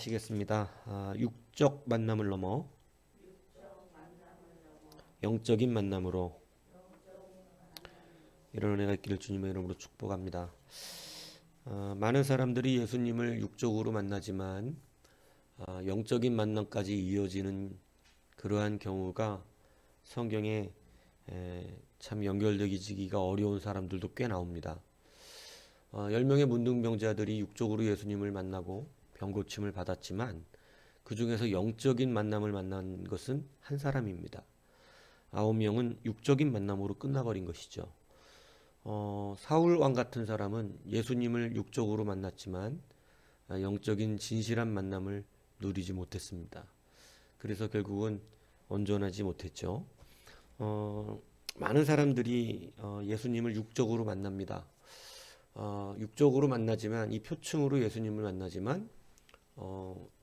하시겠습니다. 육적 만남을 넘어 영적인 만남으로 이런 은혜가 있기를 주님의 이름으로 축복합니다. 많은 사람들이 예수님을 육적으로 만나지만 영적인 만남까지 이어지는 그러한 경우가 성경에 참 연결되기가 어려운 사람들도 꽤 나옵니다. 10명의 문둥병자들이 육적으로 예수님을 만나고 병고침을 받았지만 그 중에서 영적인 만남을 만난 것은 한 사람입니다. 9명은 육적인 만남으로 끝나버린 것이죠. 사울 왕 같은 사람은 예수님을 육적으로 만났지만 영적인 진실한 만남을 누리지 못했습니다. 그래서 결국은 온전하지 못했죠. 많은 사람들이 예수님을 육적으로 만납니다. 육적으로 만나지만 이 표층으로 예수님을 만나지만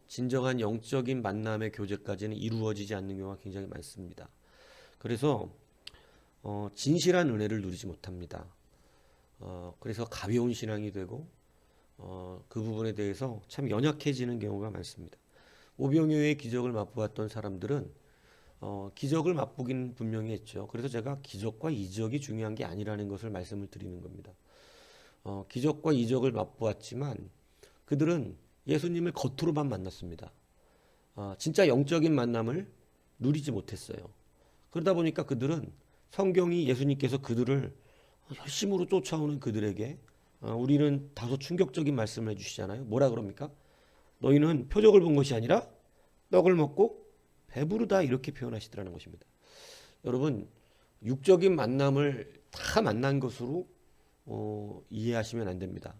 진정한 영적인 만남의 교제까지는 이루어지지 않는 경우가 굉장히 많습니다. 그래서 진실한 은혜를 누리지 못합니다. 그래서 가벼운 신앙이 되고 그 부분에 대해서 참 연약해지는 경우가 많습니다. 오병이어의 기적을 맛보았던 사람들은 기적을 맛보긴 분명히 했죠. 그래서 제가 기적과 이적이 중요한 게 아니라는 것을 말씀을 드리는 겁니다. 기적과 이적을 맛보았지만 그들은 예수님을 겉으로만 만났습니다. 진짜 영적인 만남을 누리지 못했어요. 그러다 보니까 그들은 성경이 예수님께서 그들을 열심으로 쫓아오는 그들에게 우리는 다소 충격적인 말씀을 해주시잖아요. 뭐라 그럽니까? 너희는 표적을 본 것이 아니라 떡을 먹고 배부르다 이렇게 표현하시더라는 것입니다. 여러분 육적인 만남을 다 만난 것으로 이해하시면 안 됩니다.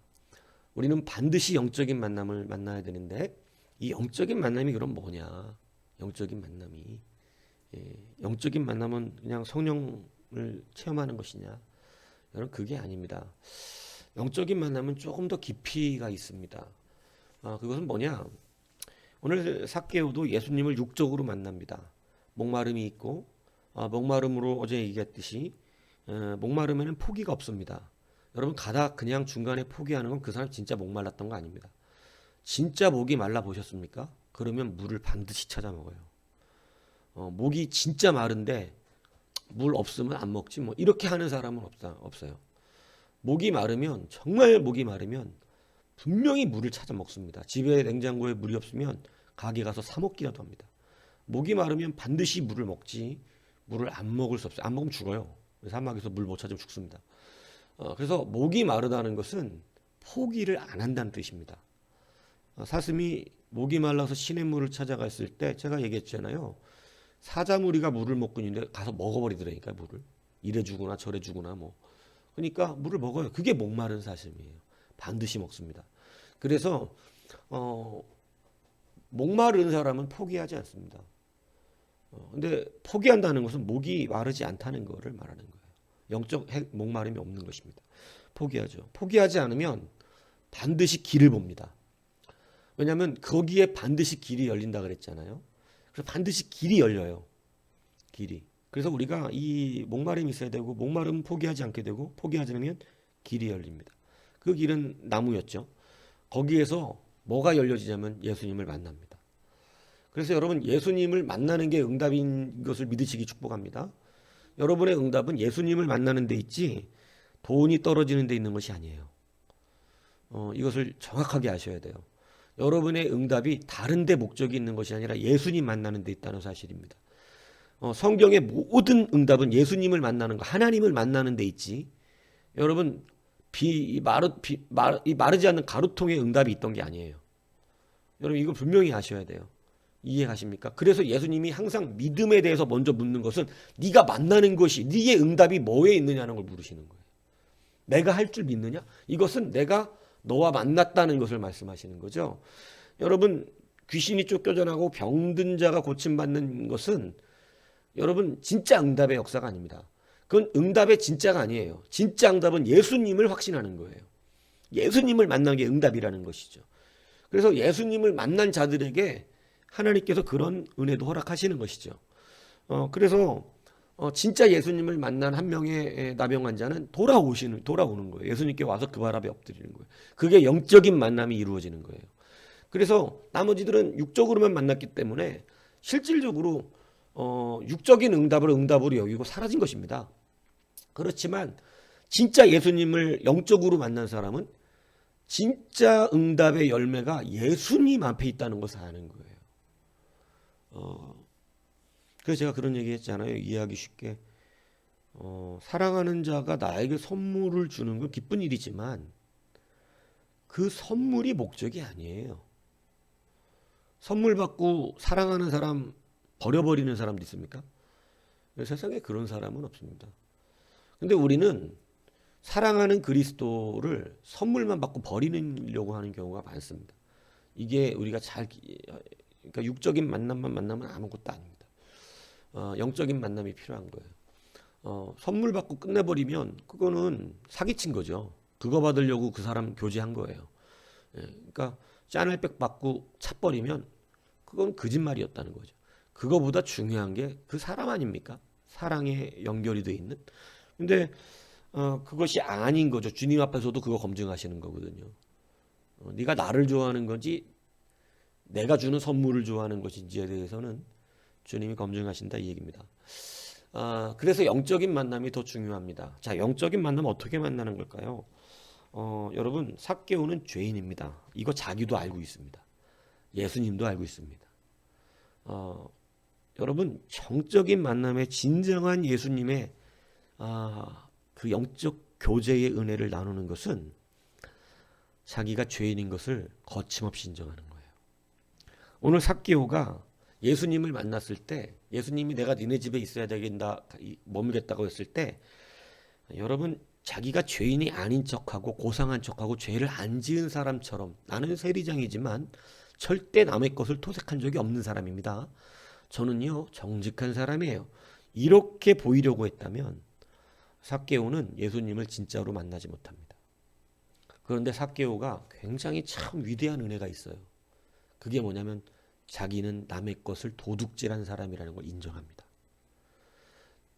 우리는 반드시 영적인 만남을 만나야 되는데 이 영적인 만남이 그럼 뭐냐? 영적인 만남이 영적인 만남은 그냥 성령을 체험하는 것이냐? 여러분 그게 아닙니다. 영적인 만남은 조금 더 깊이가 있습니다. 그것은 뭐냐? 오늘 삭개오도 예수님을 육적으로 만납니다. 목마름이 있고 목마름으로 어제 얘기했듯이 목마름에는 포기가 없습니다. 여러분 가다 그냥 중간에 포기하는 건 그 사람 진짜 목말랐던 거 아닙니다. 진짜 목이 말라 보셨습니까? 그러면 물을 반드시 찾아 먹어요. 목이 진짜 마른데 물 없으면 안 먹지 뭐 이렇게 하는 사람은 없어요. 목이 마르면 정말 목이 마르면 분명히 물을 찾아 먹습니다. 집에 냉장고에 물이 없으면 가게 가서 사 먹기라도 합니다. 목이 마르면 반드시 물을 먹지 물을 안 먹을 수 없어요. 안 먹으면 죽어요. 사막에서 물 못 찾으면 죽습니다. 그래서 목이 마르다는 것은 포기를 안 한다는 뜻입니다. 사슴이 목이 말라서 시냇물을 찾아갔을 때 제가 얘기했잖아요. 사자무리가 물을 먹고 있는데 가서 먹어버리더라니까 물을. 이래 주구나 저래 주구나 뭐. 그러니까 물을 먹어요. 그게 목마른 사슴이에요. 반드시 먹습니다. 그래서 목마른 사람은 포기하지 않습니다. 근데 포기한다는 것은 목이 마르지 않다는 것을 말하는 거예요. 영적 목마름이 없는 것입니다. 포기하죠. 포기하지 않으면 반드시 길을 봅니다. 왜냐하면 거기에 반드시 길이 열린다 그랬잖아요. 그래서 반드시 길이 열려요. 길이. 그래서 우리가 이 목마름이 있어야 되고 목마름은 포기하지 않게 되고 포기하지 않으면 길이 열립니다. 그 길은 나무였죠. 거기에서 뭐가 열려지냐면 예수님을 만납니다. 그래서 여러분 예수님을 만나는 게 응답인 것을 믿으시기 축복합니다. 여러분의 응답은 예수님을 만나는 데 있지 돈이 떨어지는 데 있는 것이 아니에요. 이것을 정확하게 아셔야 돼요. 여러분의 응답이 다른 데 목적이 있는 것이 아니라 예수님 만나는 데 있다는 사실입니다. 성경의 모든 응답은 예수님을 만나는 거, 하나님을 만나는 데 있지. 여러분 마르지 않는 가루통에 응답이 있던 게 아니에요. 여러분 이거 분명히 아셔야 돼요. 이해가십니까? 그래서 예수님이 항상 믿음에 대해서 먼저 묻는 것은 네가 만나는 것이 네의 응답이 뭐에 있느냐는 걸 물으시는 거예요. 내가 할 줄 믿느냐? 이것은 내가 너와 만났다는 것을 말씀하시는 거죠. 여러분 귀신이 쫓겨나고 병든 자가 고침받는 것은 여러분 진짜 응답의 역사가 아닙니다. 그건 응답의 진짜가 아니에요. 진짜 응답은 예수님을 확신하는 거예요. 예수님을 만난 게 응답이라는 것이죠. 그래서 예수님을 만난 자들에게 하나님께서 그런 은혜도 허락하시는 것이죠. 그래서 진짜 예수님을 만난 한 명의 나병 환자는 돌아오는 거예요. 예수님께 와서 그 발 앞에 엎드리는 거예요. 그게 영적인 만남이 이루어지는 거예요. 그래서 나머지들은 육적으로만 만났기 때문에 실질적으로 육적인 응답을 응답으로 여기고 사라진 것입니다. 그렇지만 진짜 예수님을 영적으로 만난 사람은 진짜 응답의 열매가 예수님 앞에 있다는 것을 아는 거예요. 그래서 제가 그런 얘기 했잖아요. 이해하기 쉽게. 사랑하는 자가 나에게 선물을 주는 건 기쁜 일이지만 그 선물이 목적이 아니에요. 선물 받고 사랑하는 사람 버려버리는 사람도 있습니까? 세상에 그런 사람은 없습니다. 근데 우리는 사랑하는 그리스도를 선물만 받고 버리려고 하는 경우가 많습니다. 이게 우리가 그러니까 육적인 만남만 만나면 아무것도 아닙니다. 영적인 만남이 필요한 거예요. 선물 받고 끝내버리면 그거는 사기친 거죠. 그거 받으려고 그 사람 교제한 거예요. 그러니까 짠할백 받고 차버리면 그건 거짓말이었다는 거죠. 그거보다 중요한 게 그 사람 아닙니까? 사랑에 연결이 돼 있는. 근데 그것이 아닌 거죠. 주님 앞에서도 그거 검증하시는 거거든요. 네가 나를 좋아하는 건지 내가 주는 선물을 좋아하는 것인지에 대해서는 주님이 검증하신다 이 얘기입니다. 그래서 영적인 만남이 더 중요합니다. 자, 영적인 만남 어떻게 만나는 걸까요? 여러분, 삭개오는 죄인입니다. 이거 자기도 알고 있습니다. 예수님도 알고 있습니다. 여러분, 정적인 만남의 진정한 예수님의 그 영적 교제의 은혜를 나누는 것은 자기가 죄인인 것을 거침없이 인정하는 거예요. 오늘 삭개오가 예수님을 만났을 때 예수님이 내가 니네 집에 있어야 되겠다 머물겠다고 했을 때 여러분 자기가 죄인이 아닌 척하고 고상한 척하고 죄를 안 지은 사람처럼 나는 세리장이지만 절대 남의 것을 토색한 적이 없는 사람입니다. 저는요 정직한 사람이에요. 이렇게 보이려고 했다면 삭개오는 예수님을 진짜로 만나지 못합니다. 그런데 삭개오가 굉장히 참 위대한 은혜가 있어요. 그게 뭐냐면 자기는 남의 것을 도둑질한 사람이라는 걸 인정합니다.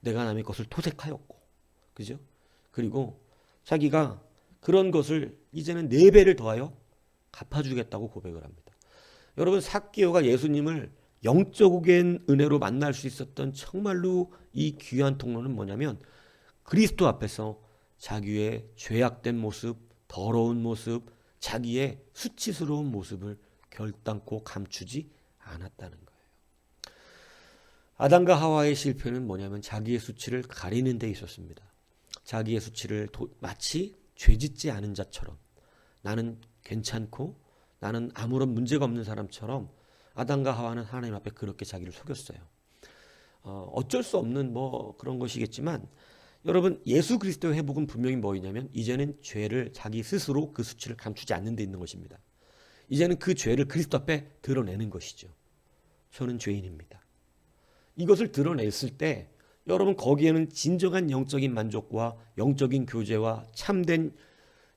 내가 남의 것을 토색하였고, 그죠? 그리고 자기가 그런 것을 이제는 4배를 더하여 갚아주겠다고 고백을 합니다. 여러분, 삭개오가 예수님을 영적인 은혜로 만날 수 있었던 정말로 이 귀한 통로는 뭐냐면 그리스도 앞에서 자기의 죄악된 모습, 더러운 모습, 자기의 수치스러운 모습을 결단코 감추지 않았다는 거예요. 아담과 하와의 실패는 뭐냐면 자기의 수치를 가리는 데 있었습니다. 자기의 수치를 마치 죄짓지 않은 자처럼 나는 괜찮고 나는 아무런 문제가 없는 사람처럼 아담과 하와는 하나님 앞에 그렇게 자기를 속였어요. 어쩔 수 없는 뭐 그런 것이겠지만 여러분 예수 그리스도의 회복은 분명히 뭐이냐면 이제는 죄를 자기 스스로 그 수치를 감추지 않는 데 있는 것입니다. 이제는 그 죄를 그리스도 앞에 드러내는 것이죠. 저는 죄인입니다. 이것을 드러냈을 때 여러분 거기에는 진정한 영적인 만족과 영적인 교제와 참된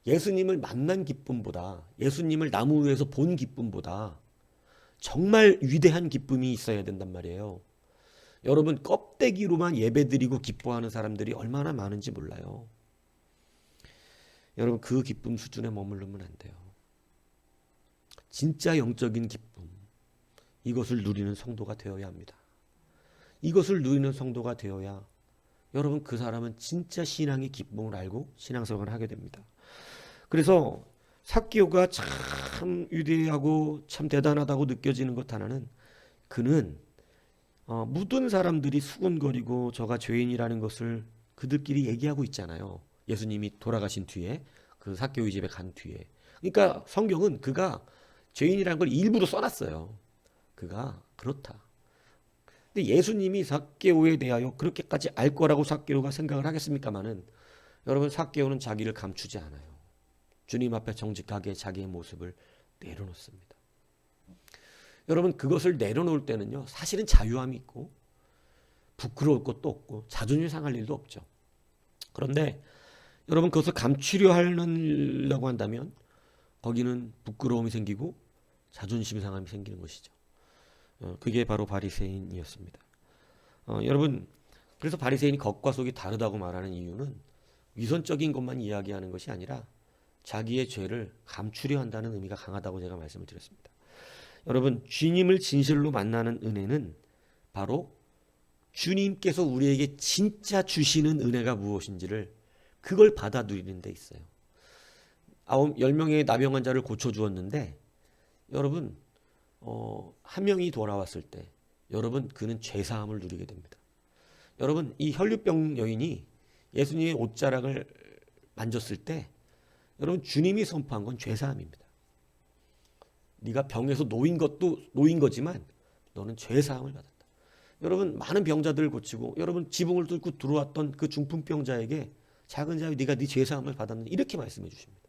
예수님을 만난 기쁨보다 예수님을 나무 위에서 본 기쁨보다 정말 위대한 기쁨이 있어야 된단 말이에요. 여러분 껍데기로만 예배드리고 기뻐하는 사람들이 얼마나 많은지 몰라요. 여러분 그 기쁨 수준에 머무르면 안 돼요. 진짜 영적인 기쁨, 이것을 누리는 성도가 되어야 합니다. 이것을 누리는 성도가 되어야 여러분 그 사람은 진짜 신앙의 기쁨을 알고 신앙생활을 하게 됩니다. 그래서 삭개오가 참 위대하고 참 대단하다고 느껴지는 것 하나는 그는 모든 사람들이 수군거리고 저가 죄인이라는 것을 그들끼리 얘기하고 있잖아요. 예수님이 돌아가신 뒤에 그 삭개오의 집에 간 뒤에. 그러니까 성경은 그가 죄인이라는 걸 일부러 써놨어요. 그가 그렇다. 근데 예수님이 삭개오에 대하여 그렇게까지 알 거라고 삭개오가 생각을 하겠습니까마는 여러분 삭개오는 자기를 감추지 않아요. 주님 앞에 정직하게 자기의 모습을 내려놓습니다. 여러분 그것을 내려놓을 때는요 사실은 자유함이 있고 부끄러울 것도 없고 자존심 상할 일도 없죠. 그런데 여러분 그것을 감추려 하려고 한다면 거기는 부끄러움이 생기고 자존심 상함이 생기는 것이죠. 그게 바로 바리새인이었습니다. 여러분 그래서 바리새인이 겉과 속이 다르다고 말하는 이유는 위선적인 것만 이야기하는 것이 아니라 자기의 죄를 감추려 한다는 의미가 강하다고 제가 말씀을 드렸습니다. 여러분, 주님을 진실로 만나는 은혜는 바로 주님께서 우리에게 진짜 주시는 은혜가 무엇인지를 그걸 받아 누리는 데 있어요. 10명의 나병 환자를 고쳐주었는데 여러분, 한 명이 돌아왔을 때 여러분, 그는 죄사함을 누리게 됩니다. 여러분, 이 혈류병 여인이 예수님의 옷자락을 만졌을 때 여러분, 주님이 선포한 건 죄사함입니다. 네가 병에서 놓인 것도 놓인 거지만 너는 죄사함을 받았다. 여러분, 많은 병자들을 고치고 여러분, 지붕을 뚫고 들어왔던 그 중풍병자에게 작은 자여 네가 네 죄사함을 받았느냐 이렇게 말씀해 주십니다.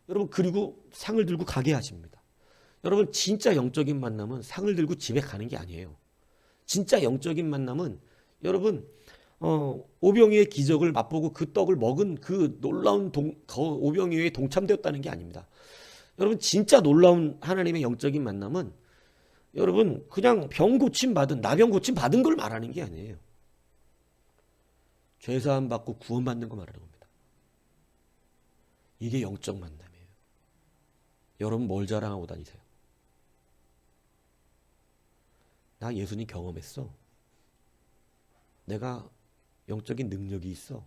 여러분, 그리고 상을 들고 가게 하십니다. 여러분, 진짜 영적인 만남은 상을 들고 집에 가는 게 아니에요. 진짜 영적인 만남은 여러분, 오병이의 기적을 맛보고 그 떡을 먹은 그 놀라운 오병이에 동참되었다는 게 아닙니다. 여러분, 진짜 놀라운 하나님의 영적인 만남은 여러분, 그냥 병 고침 받은, 나병 고침 받은 걸 말하는 게 아니에요. 죄사함 받고 구원받는 거 말하는 겁니다. 이게 영적 만남이에요. 여러분, 뭘 자랑하고 다니세요? 나 예수님 경험했어. 내가 영적인 능력이 있어.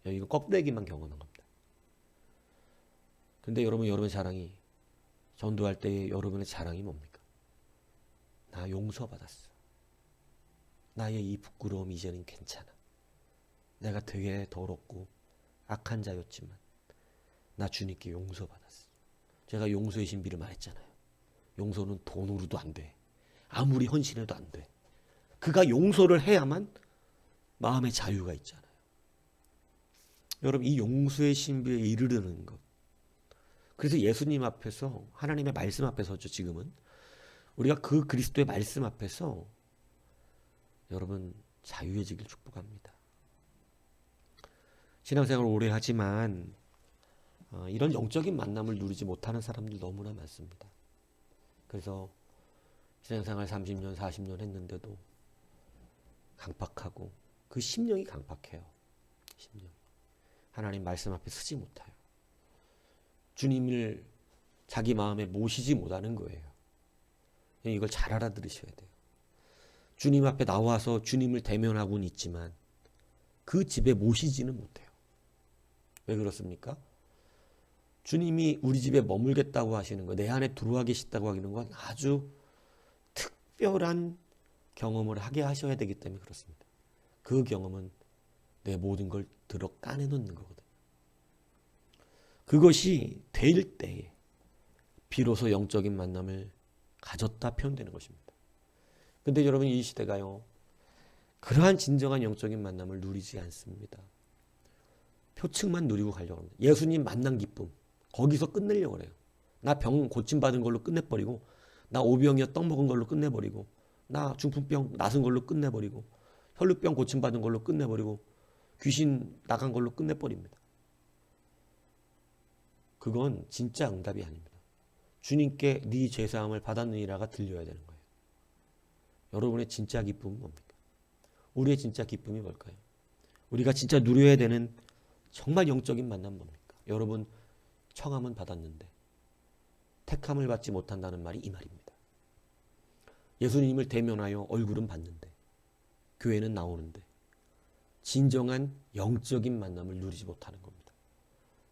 이거 껍데기만 경험한 겁니다. 근데 여러분, 여러분의 자랑이, 전도할 때 여러분의 자랑이 뭡니까? 나 용서받았어. 나의 이 부끄러움 이제는 괜찮아. 내가 되게 더럽고 악한 자였지만 나 주님께 용서받았어. 제가 용서의 신비를 말했잖아요. 용서는 돈으로도 안 돼. 아무리 헌신해도 안 돼. 그가 용서를 해야만 마음의 자유가 있잖아요. 여러분, 이 용서의 신비에 이르르는 것. 그래서 예수님 앞에서, 하나님의 말씀 앞에서죠, 지금은. 우리가 그 그리스도의 말씀 앞에서 여러분, 자유해지길 축복합니다. 신앙생활을 오래 하지만 이런 영적인 만남을 누리지 못하는 사람들 너무나 많습니다. 그래서 신앙생활 30년, 40년 했는데도 강팍하고 그 심령이 강팍해요. 심령. 하나님 말씀 앞에 서지 못해요. 주님을 자기 마음에 모시지 못하는 거예요. 이걸 잘 알아들으셔야 돼요. 주님 앞에 나와서 주님을 대면하고는 있지만 그 집에 모시지는 못해요. 왜 그렇습니까? 주님이 우리 집에 머물겠다고 하시는 거, 내 안에 들어와 계시다고 하는 건 아주 특별한 경험을 하게 하셔야 되기 때문에 그렇습니다. 그 경험은 내 모든 걸 들어 까내놓는 거거든요. 그것이 될 때에 비로소 영적인 만남을 가졌다 표현되는 것입니다. 근데 여러분, 이 시대가요, 그러한 진정한 영적인 만남을 누리지 않습니다. 표층만 누리고 가려고 합니다. 예수님 만난 기쁨, 거기서 끝내려고 그래요. 나 병 고침받은 걸로 끝내버리고, 나 오병이어 떡 먹은 걸로 끝내버리고, 나 중풍병 나은 걸로 끝내버리고, 혈루병 고침받은 걸로 끝내버리고, 귀신 나간 걸로 끝내버립니다. 그건 진짜 응답이 아닙니다. 주님께 네 죄사함을 받았느니라가 들려야 되는 거예요. 여러분의 진짜 기쁨은 뭡니까? 우리의 진짜 기쁨이 뭘까요? 우리가 진짜 누려야 되는 정말 영적인 만남 뭡니까? 여러분, 청함은 받았는데 택함을 받지 못한다는 말이 이 말입니다. 예수님을 대면하여 얼굴은 봤는데 교회는 나오는데 진정한 영적인 만남을 누리지 못하는 겁니다.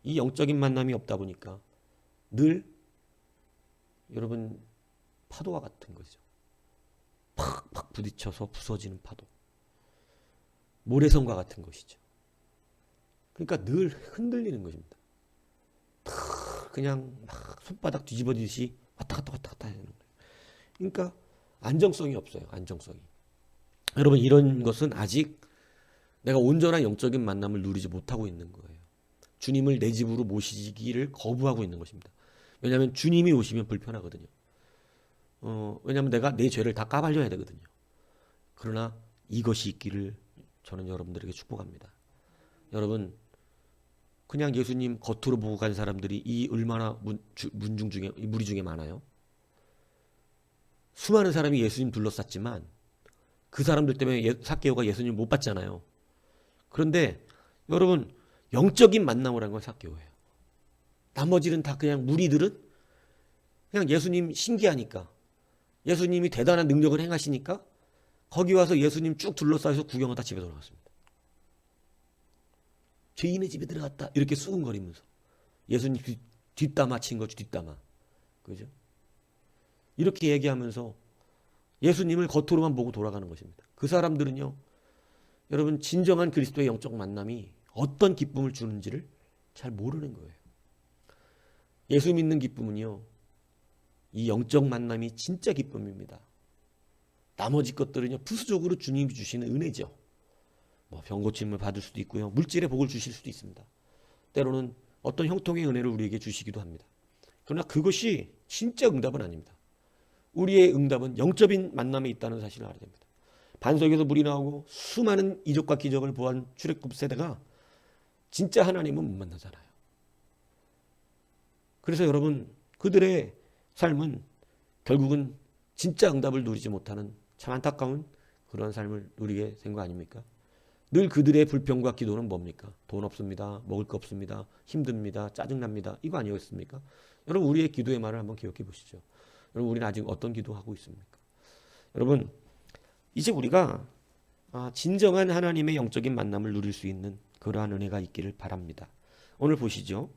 이 영적인 만남이 없다 보니까 늘 여러분, 파도와 같은 거죠. 팍팍 부딪혀서 부서지는 파도. 모래성과 같은 것이죠. 그러니까 늘 흔들리는 것입니다. 그냥 막 손바닥 뒤집어지듯이 왔다 갔다 하는 거예요. 그러니까 안정성이 없어요. 안정성이. 여러분, 이런 것은 아직 내가 온전한 영적인 만남을 누리지 못하고 있는 거예요. 주님을 내 집으로 모시기를 거부하고 있는 것입니다. 왜냐하면 주님이 오시면 불편하거든요. 왜냐하면 내가 내 죄를 다 까발려야 되거든요. 그러나 이것이 있기를 저는 여러분들에게 축복합니다. 여러분, 그냥 예수님 겉으로 보고 간 사람들이 이 얼마나 문중 중에, 무리 중에 많아요. 수많은 사람이 예수님 둘러쌌지만 그 사람들 때문에 삭개오가 예수님 못 봤잖아요. 그런데 여러분, 영적인 만남을 한 건 삭개오예요. 나머지는 다 그냥 무리들은 그냥 예수님 신기하니까, 예수님이 대단한 능력을 행하시니까 거기 와서 예수님 쭉 둘러싸여서 구경하다 집에 돌아갔습니다. 죄인의 집에 들어갔다 이렇게 수근거리면서 예수님 뒷담화 친 거죠. 뒷담화. 그죠? 이렇게 얘기하면서 예수님을 겉으로만 보고 돌아가는 것입니다. 그 사람들은요, 여러분, 진정한 그리스도의 영적 만남이 어떤 기쁨을 주는지를 잘 모르는 거예요. 예수 믿는 기쁨은요, 이 영적 만남이 진짜 기쁨입니다. 나머지 것들은요, 부수적으로 주님이 주시는 은혜죠. 뭐 병 고침을 받을 수도 있고요, 물질의 복을 주실 수도 있습니다. 때로는 어떤 형통의 은혜를 우리에게 주시기도 합니다. 그러나 그것이 진짜 응답은 아닙니다. 우리의 응답은 영적인 만남에 있다는 사실을 알아야 됩니다. 반석에서 물이 나오고 수많은 이적과 기적을 보한 출애굽 세대가 진짜 하나님은 못 만나잖아요. 그래서 여러분, 그들의 삶은 결국은 진짜 응답을 누리지 못하는 참 안타까운 그런 삶을 누리게 된 거 아닙니까? 늘 그들의 불평과 기도는 뭡니까? 돈 없습니다. 먹을 거 없습니다. 힘듭니다. 짜증납니다. 이거 아니었습니까? 여러분, 우리의 기도의 말을 한번 기억해 보시죠. 여러분, 우리는 아직 어떤 기도하고 있습니까? 여러분, 이제 우리가 진정한 하나님의 영적인 만남을 누릴 수 있는 그러한 은혜가 있기를 바랍니다. 오늘 보시죠.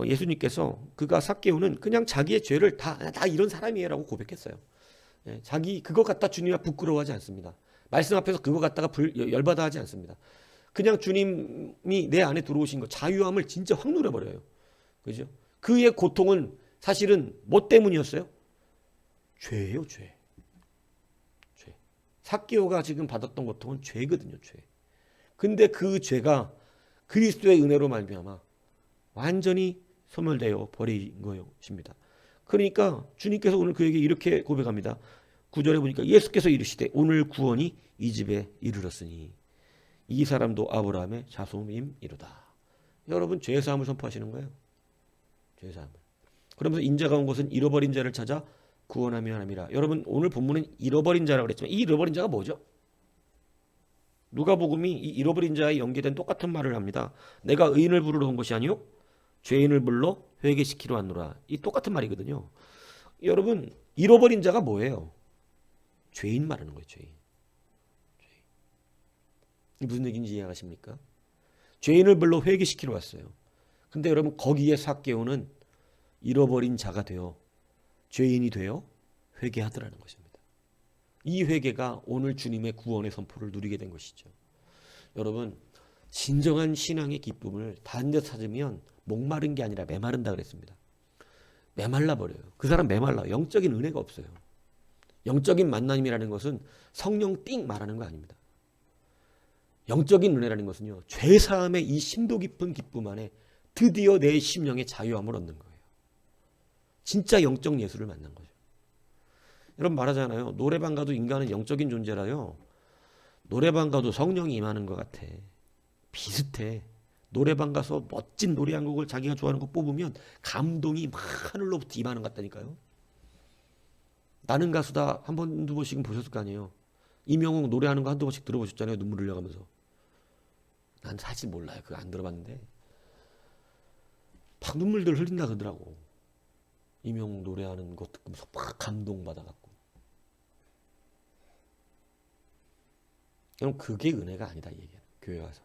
예수님께서 그가 삭개오는 그냥 자기의 죄를 다 이런 사람이에요라고 고백했어요. 자기 그거 갖다 주님 앞 부끄러워하지 않습니다. 말씀 앞에서 그거 갖다가 열받아 하지 않습니다. 그냥 주님이 내 안에 들어오신 거, 자유함을 진짜 확 누려버려요. 그죠? 그의 고통은 사실은 뭐 때문이었어요? 죄예요, 죄. 삭개오가 지금 받았던 고통은 죄거든요, 죄. 근데 그 죄가 그리스도의 은혜로 말미암아 완전히 소멸되어 버린 것입니다. 그러니까 주님께서 오늘 그에게 이렇게 고백합니다. 9절에 보니까 예수께서 이르시되 오늘 구원이 이 집에 이르렀으니 이 사람도 아브라함의 자손임이로다. 여러분, 죄사함을 선포하시는 거예요. 죄사함을. 그러면서 인자가 온 곳은 잃어버린 자를 찾아 구원하며 함이라. 여러분, 오늘 본문은 잃어버린 자라고 그랬지만 이 잃어버린 자가 뭐죠? 누가복음이 이 잃어버린 자에 연계된 똑같은 말을 합니다. 내가 의인을 부르러 온 것이 아니요 죄인을 불러 회개시키러 왔노라. 이 똑같은 말이거든요. 여러분, 잃어버린 자가 뭐예요? 죄인 말하는 거예요. 죄인. 무슨 얘기인지 이해하십니까? 죄인을 불러 회개시키러 왔어요. 근데 여러분, 거기에 삭개오는 잃어버린 자가 되어 죄인이 되어 회개하더라는 것입니다. 이 회개가 오늘 주님의 구원의 선포를 누리게 된 것이죠. 여러분, 진정한 신앙의 기쁨을 다른 데 찾으면 목마른 게 아니라 메마른다 그랬습니다. 메말라 버려요. 그 사람 메말라. 영적인 은혜가 없어요. 영적인 만남이라는 것은 성령 띵 말하는 거 아닙니다. 영적인 은혜라는 것은요, 죄사함의 이 심도 깊은 기쁨 안에 드디어 내 심령의 자유함을 얻는 거예요. 진짜 영적 예수를 만난 거죠. 여러분, 말하잖아요. 노래방 가도 인간은 영적인 존재라요. 노래방 가도 성령이 임하는 것 같아. 비슷해. 노래방 가서 멋진 노래 한 곡을 자기가 좋아하는 거 뽑으면 감동이 막 하늘로부터 임하는 것 같다니까요. 나는 가수다 한 번, 두 번씩은 보셨을 거 아니에요. 이명웅 노래하는 거 한두 번씩 들어보셨잖아요. 눈물 흘려가면서. 난 사실 몰라요. 그거 안 들어봤는데 막 눈물들 흘린다 그러더라고. 이명웅 노래하는 거 듣고서 막 감동받아갖고. 그럼 그게 은혜가 아니다 이 얘기야. 교회 와서.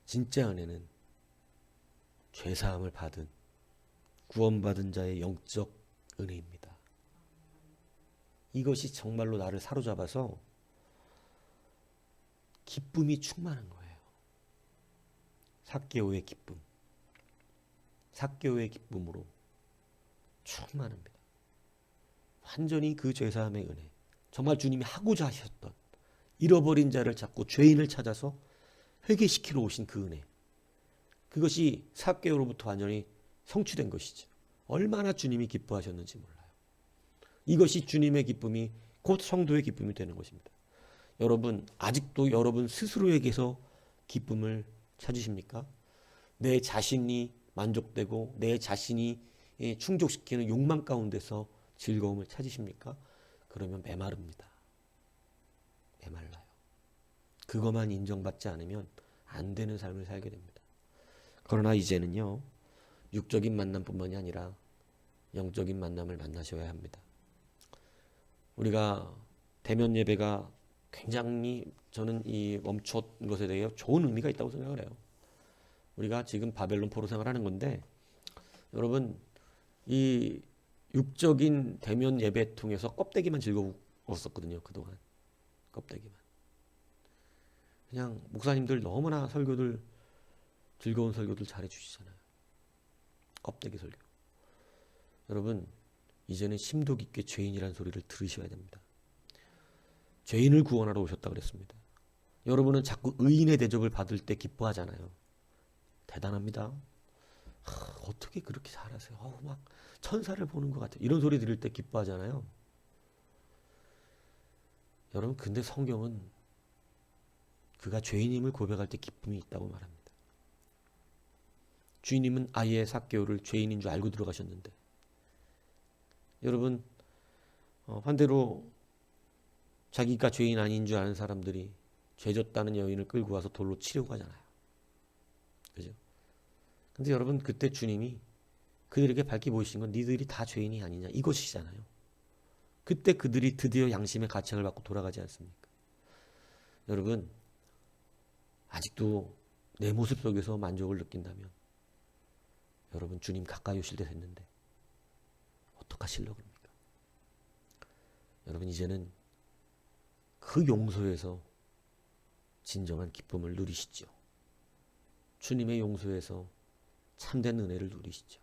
진짜 은혜는 죄사함을 받은 구원받은 자의 영적 은혜입니다. 이것이 정말로 나를 사로잡아서 기쁨이 충만한 거예요. 삭개오의 기쁨. 삭개오의 기쁨으로 충만합니다. 완전히 그 죄사함의 은혜. 정말 주님이 하고자 하셨던 잃어버린 자를 찾고 죄인을 찾아서 회개시키러 오신 그 은혜. 그것이 삭개오로부터 완전히 성취된 것이죠. 얼마나 주님이 기뻐하셨는지 몰라요. 이것이 주님의 기쁨이 곧 성도의 기쁨이 되는 것입니다. 여러분, 아직도 여러분 스스로에게서 기쁨을 찾으십니까? 내 자신이 만족되고 내 자신이 충족시키는 욕망 가운데서 즐거움을 찾으십니까? 그러면 메마릅니다. 메말라요. 그것만 인정받지 않으면 안 되는 삶을 살게 됩니다. 그러나 이제는요, 육적인 만남뿐만이 아니라 영적인 만남을 만나셔야 합니다. 우리가 대면 예배가 굉장히 저는 이 멈춘 것에 대해 좋은 의미가 있다고 생각을 해요. 우리가 지금 바벨론 포로 생활하는 건데 여러분 이 육적인 대면 예배 통해서 껍데기만 즐거웠었거든요. 그동안 껍데기만. 그냥 목사님들 너무나 설교들 즐거운 설교들 잘해 주시잖아요. 껍데기 설교. 여러분 이제는 심도 깊게 죄인이라는 소리를 들으셔야 됩니다. 죄인을 구원하러 오셨다 그랬습니다. 여러분은 자꾸 의인의 대접을 받을 때 기뻐하잖아요. 대단합니다. 어떻게 그렇게 잘하세요? 막 천사를 보는 것 같아요. 이런 소리 들을 때 기뻐하잖아요. 여러분 근데 성경은 그가 죄인임을 고백할 때 기쁨이 있다고 말합니다. 주인님은 아예 삭개오를 죄인인 줄 알고 들어가셨는데 여러분 반대로 자기가 죄인 아닌 줄 아는 사람들이 죄졌다는 여인을 끌고 와서 돌로 치려고 하잖아요. 그죠? 근데 여러분 그때 주님이 그들에게 밝히 보이신 건 니들이 다 죄인이 아니냐 이것이잖아요. 그때 그들이 드디어 양심의 가책을 받고 돌아가지 않습니까? 여러분 아직도 내 모습 속에서 만족을 느낀다면 여러분 주님 가까이 오실 때 됐는데 어떡하시려고 그럽니까? 여러분 이제는 그 용서에서 진정한 기쁨을 누리시죠. 주님의 용서에서 참된 은혜를 누리시죠.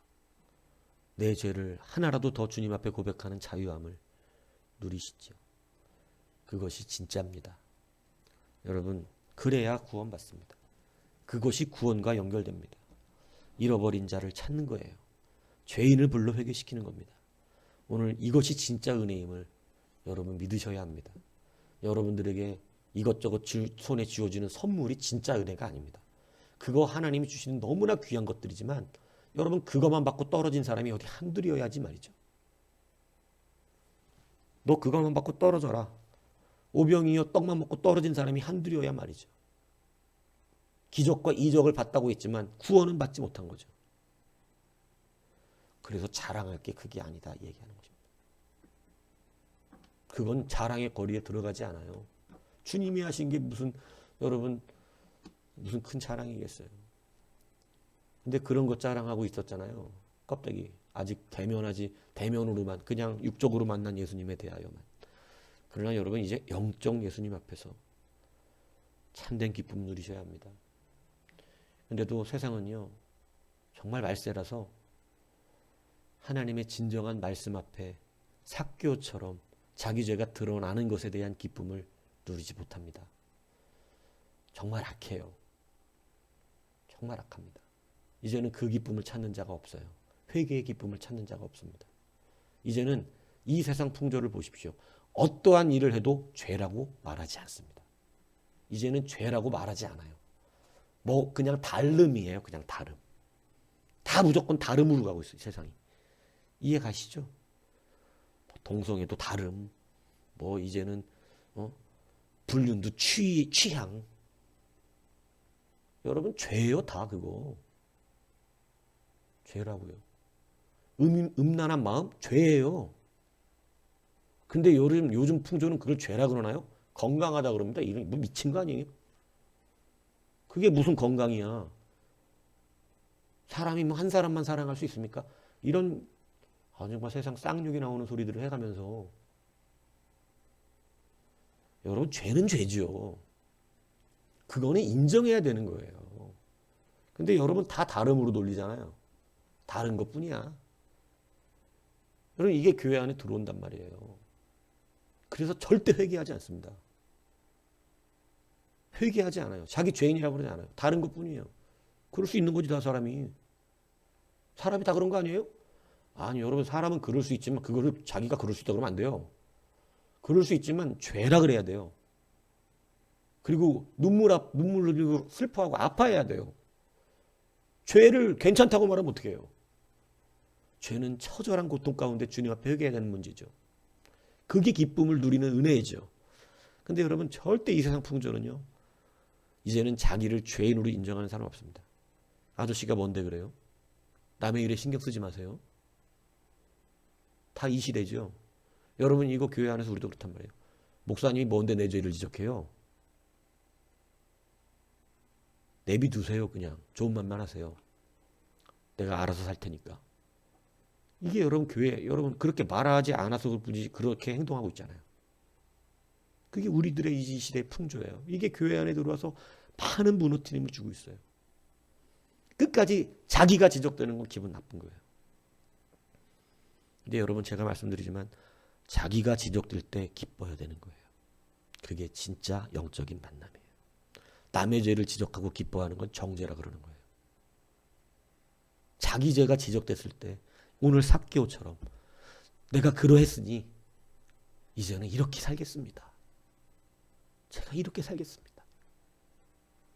내 죄를 하나라도 더 주님 앞에 고백하는 자유함을 누리시죠. 그것이 진짜입니다. 여러분 그래야 구원받습니다. 그것이 구원과 연결됩니다. 잃어버린 자를 찾는 거예요. 죄인을 불러 회개시키는 겁니다. 오늘 이것이 진짜 은혜임을 여러분 믿으셔야 합니다. 여러분들에게 이것저것 손에 쥐어지는 선물이 진짜 은혜가 아닙니다. 그거 하나님이 주시는 너무나 귀한 것들이지만 여러분 그것만 받고 떨어진 사람이 어디 한둘이어야지 말이죠. 너 그것만 받고 떨어져라. 오병이어 떡만 먹고 떨어진 사람이 한둘이어야 말이죠. 기적과 이적을 받다고 했지만 구원은 받지 못한 거죠. 그래서 자랑할 게 그게 아니다 얘기하는 것입니다. 그건 자랑의 거리에 들어가지 않아요. 주님이 하신 게 여러분 무슨 큰 자랑이겠어요. 근데 그런 거 자랑하고 있었잖아요. 껍데기 아직 대면으로만 그냥 육적으로 만난 예수님에 대하여만. 그러나 여러분 이제 영적 예수님 앞에서 참된 기쁨 누리셔야 합니다. 근데도 세상은요 정말 말세라서 하나님의 진정한 말씀 앞에 삭개오처럼 자기 죄가 드러나는 것에 대한 기쁨을 누리지 못합니다. 정말 악해요. 정말 악합니다. 이제는 그 기쁨을 찾는 자가 없어요. 회개의 기쁨을 찾는 자가 없습니다. 이제는 이 세상 풍조를 보십시오. 어떠한 일을 해도 죄라고 말하지 않습니다. 이제는 죄라고 말하지 않아요. 뭐 그냥 다름이에요. 그냥 다름. 다 무조건 다름으로 가고 있어요. 세상이. 이해 가시죠? 동성애도 다름. 뭐 이제는 불륜도 취향. 여러분 죄예요 다 그거. 죄라고요. 음란한 마음 죄예요. 근데 요즘 풍조는 그걸 죄라 그러나요? 건강하다 그럽니다. 이런 뭐 미친 거 아니에요? 그게 무슨 건강이야? 사람이 뭐 한 사람만 사랑할 수 있습니까? 이런 정말 세상 쌍욕이 나오는 소리들을 해가면서 여러분 죄는 죄죠. 그거는 인정해야 되는 거예요. 근데 여러분 다 다름으로 돌리잖아요. 다른 것뿐이야. 여러분 이게 교회 안에 들어온단 말이에요. 그래서 절대 회개하지 않습니다. 회개하지 않아요. 자기 죄인이라고 그러지 않아요. 다른 것뿐이에요. 그럴 수 있는 거지 다 사람이. 사람이 다 그런 거 아니에요? 아니 여러분 사람은 그럴 수 있지만 그거를 자기가 그럴 수 있다 그러면 안 돼요. 그럴 수 있지만 죄라 그래야 돼요. 그리고 눈물 흘리고 슬퍼하고 아파해야 돼요. 죄를 괜찮다고 말하면 어떻게 해요? 죄는 처절한 고통 가운데 주님 앞에 회개해야 되는 문제죠. 그게 기쁨을 누리는 은혜이죠. 근데 여러분 절대 이 세상 풍조는요. 이제는 자기를 죄인으로 인정하는 사람 없습니다. 아저씨가 뭔데 그래요? 남의 일에 신경 쓰지 마세요. 다 이 시대죠. 여러분 이거 교회 안에서 우리도 그렇단 말이에요. 목사님이 뭔데 내 죄를 지적해요? 내비두세요. 그냥 좋은 말만 하세요. 내가 알아서 살 테니까. 이게 여러분 교회, 여러분 그렇게 말하지 않아서 그렇게 행동하고 있잖아요. 그게 우리들의 이 시대의 풍조예요. 이게 교회 안에 들어와서 많은 무너뜨림을 주고 있어요. 끝까지 자기가 지적되는 건 기분 나쁜 거예요. 근데 여러분 제가 말씀드리지만 자기가 지적될 때 기뻐야 되는 거예요. 그게 진짜 영적인 만남이에요. 남의 죄를 지적하고 기뻐하는 건 정죄라 그러는 거예요. 자기 죄가 지적됐을 때 오늘 삭개오처럼 내가 그러했으니 이제는 이렇게 살겠습니다. 제가 이렇게 살겠습니다.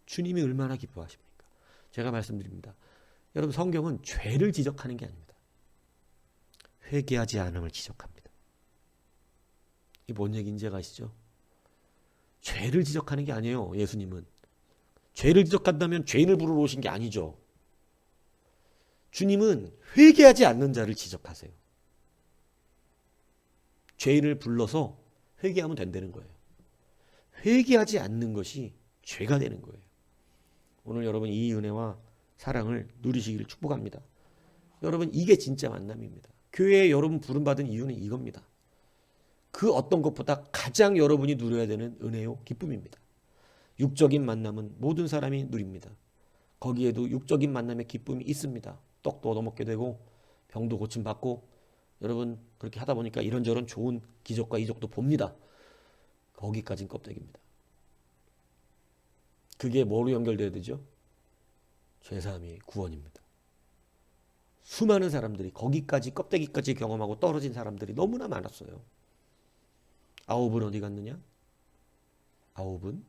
주님이 얼마나 기뻐하십니까? 제가 말씀드립니다. 여러분 성경은 죄를 지적하는 게 아닙니다. 회개하지 않음을 지적합니다. 이게 뭔 얘기인지 아시죠? 죄를 지적하는 게 아니에요. 예수님은. 죄를 지적한다면 죄인을 부르러 오신 게 아니죠. 주님은 회개하지 않는 자를 지적하세요. 죄인을 불러서 회개하면 된다는 거예요. 회개하지 않는 것이 죄가 되는 거예요. 오늘 여러분 이 은혜와 사랑을 누리시기를 축복합니다. 여러분 이게 진짜 만남입니다. 교회에 여러분 부름받은 이유는 이겁니다. 그 어떤 것보다 가장 여러분이 누려야 되는 은혜요 기쁨입니다. 육적인 만남은 모든 사람이 누립니다. 거기에도 육적인 만남의 기쁨이 있습니다. 떡도 얻어먹게 되고 병도 고침받고 여러분 그렇게 하다 보니까 이런저런 좋은 기적과 이적도 봅니다. 거기까진 껍데기입니다. 그게 뭐로 연결돼야 되죠? 죄사함이 구원입니다. 수많은 사람들이 거기까지 껍데기까지 경험하고 떨어진 사람들이 너무나 많았어요. 9은 어디 갔느냐? 9은?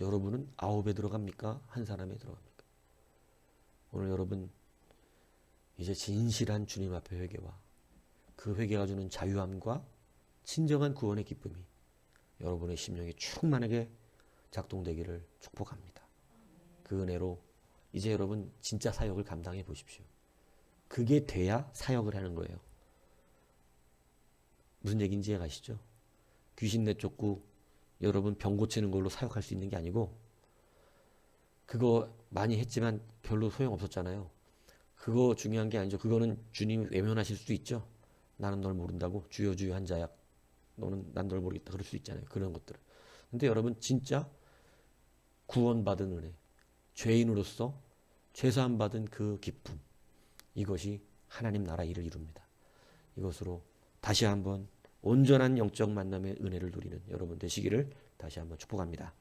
여러분은 9에 들어갑니까? 한 사람에 들어갑니까? 오늘 여러분 이제 진실한 주님 앞에 회개와 그 회개가 주는 자유함과 진정한 구원의 기쁨이 여러분의 심령에 충만하게 작동되기를 축복합니다. 그 은혜로 이제 여러분 진짜 사역을 감당해 보십시오. 그게 돼야 사역을 하는 거예요. 무슨 얘기인지 아시죠? 귀신 내쫓고 여러분 병 고치는 걸로 사역할 수 있는 게 아니고 그거 많이 했지만 별로 소용없었잖아요. 그거 중요한 게 아니죠. 그거는 주님이 외면하실 수도 있죠. 나는 널 모른다고 주여 주여 한 자야. 너는 난 널 모르겠다. 그럴 수 있잖아요. 그런 것들은. 근데 여러분 진짜 구원받은 은혜, 죄인으로서 죄사함 받은 그 기쁨, 이것이 하나님 나라 일을 이룹니다. 이것으로 다시 한번 온전한 영적 만남의 은혜를 누리는 여러분 되시기를 다시 한번 축복합니다.